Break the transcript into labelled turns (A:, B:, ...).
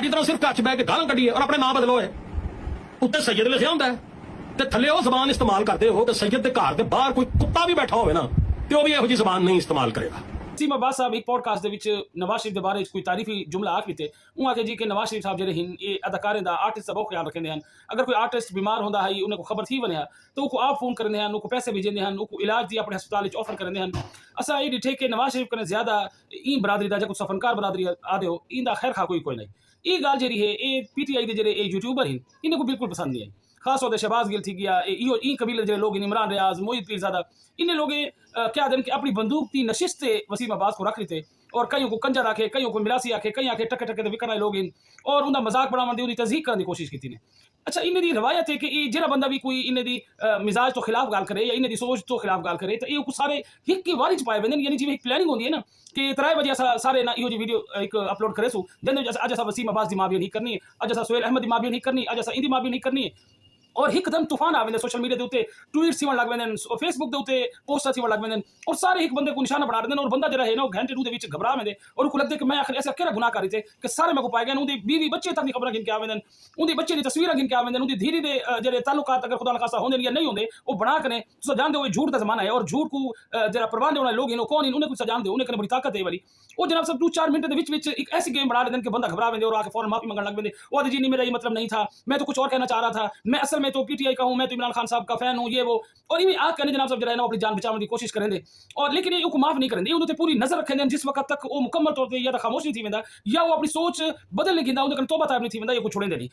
A: ਤੁਹਾਡੀ ਤਰ੍ਹਾਂ ਸਿਰਫ ਘਰ 'ਚ ਬਹਿ ਕੇ ਗਾਲਾਂ ਕੱਢੀਏ ਔਰ ਆਪਣੇ ਨਾਂ ਬਦਲੋ ਹੈ। ਉੱਤੇ ਸੈਯਦ ਲਿਖਿਆ ਹੁੰਦਾ ਹੈ ਤੇ ਥੱਲੇ ਉਹ ਜ਼ਬਾਨ ਇਸਤੇਮਾਲ ਕਰਦੇ ਹੋ ਕਿ ਸੈਯਦ ਦੇ ਘਰ ਦੇ ਬਾਹਰ ਕੋਈ ਕੁੱਤਾ ਵੀ ਬੈਠਾ ਹੋਵੇ ਨਾ ਤੇ ਉਹ ਵੀ ਇਹੋ ਜਿਹੀ ਜ਼ਬਾਨ ਨਹੀਂ ਇਸਤੇਮਾਲ ਕਰੇਗਾ।
B: वसीम अब्बास साहब एक पॉडकास्ट के नवाज शरीफ के बारे कोई तारीफी जुमला आख भी थे वो आके जी कि नवाज शरीफ साहब जो ये अदाकारें का आर्टिस्ट का बहुत ख्याल रखते हैं। अगर कोई आर्टिस्ट बीमार होता है उन्हें खबर थी बने तो वो आप फोन करते हैं, उनको पैसे भेजते हैं, उनको इलाज दी अपने हस्पताल ऑफर करते हैं। असा ये डिठे कि नवाज शरीफ कने ज्यादा ई बरादरी का जो फनकार बरादरी आदे हो इंदा खैर खा कोई नहीं। ये गाल जी है ये PTI के जो यूट्यूबर हैं इन्हें को बिल्कुल पसंद नहीं आई। खास तौर पर शहबाज गिल थी गया ई कबीले जो लोग इमरान रियाज मोहित पीरजादा इन्हें लोग क्या दिन कि अपनी बंदूक की नशिस्त वसीम अब्बास को रख लेते और कईयों को कंजर आखे, कईयों को मिलासी आखे, कई आखे टके टके विकरने लोग इन और उनका मजाक बनाने की उनकी तज़हीक करने की कोशिश की थी। अच्छा इन्हें दी रवायत है कि ये जरा बंदा भी कोई इन्हें दी मिजाज तो खिलाफ गाल करे या इन्हें दी सोच तो खिलाफ गाल करे तो ये सारे हिक की वारी च पाए वेंदे यानी जिवें एक प्लानिंग होती है ना कि 3 बजे असा सारे ना इहो जी वीडियो एक अपलोड करे सू जंदे अज असा वसीम अब्बास दी मां भी नहीं करनी है, अज असा सोहेल अहमद दी मां भी नहीं करनी, अज असा इंदी मां भी नहीं करनी है। और हिकदम तूफान आ वेंदे सोशल मीडिया के उत्ते ट्वीट सीवन लग वेंदे और फेसबुक के उत्ते पोस्टर सीवन लग वेंदे और सारे एक बंदे को निशाना बना देंगे और बंदा जरा है ना घंटे दे विच घबरा वेंदे और उनको लगदे कि मैं आखिर ऐसा केड़ा गुनाह कर रही थे कि सारे मेरे को पाए गए उनकी बीवी बच्चे तक दी खबर गिन के आ वेंदे उनकी बच्चे दी तस्वीरें गिन के आ वेंदे उनकी धीरी दे जेरे ताल्लुकात अगर खुदा न खासा होंदे या नहीं होंदे वो बना के तुस जानदे हो झूठ का जमाना है और झूठ को जरा परवाह देने लोग इन कौन इन उन्हें कुछ जानदे उन्हें कने बड़ी ताकत है वाली वो जनाब सब 2-4 मिनट के विच एक ऐसी गेम बना देंगे कि बंदा घबरा वेंदे और आके फौरन माफी मांगने लग वेंदे ओ जी नहीं मेरा ये मतलब नहीं था, मैं तो कुछ और कहना चाह रहा था, मैं असल में तो PTI का हूं, मैं तो इमरान खान साहब का फैन हूं ये वो और ये आग कहने जनाब सब जरा है ना अपनी जान बचाने की कोशिश करेंगे और लेकिन ये माफ नहीं करेंगे उन्होंने पूरी नजर रखेंगे जिस वक्त तक वो मुकम्मल तौर पर या तो खामोश नहीं थी वेंदा या वो अपनी सोच बदल नहीं गिंदा उन्हें तौबा ताब नहीं थी वेंदा ये कुछ छोड़ेंगे नहीं।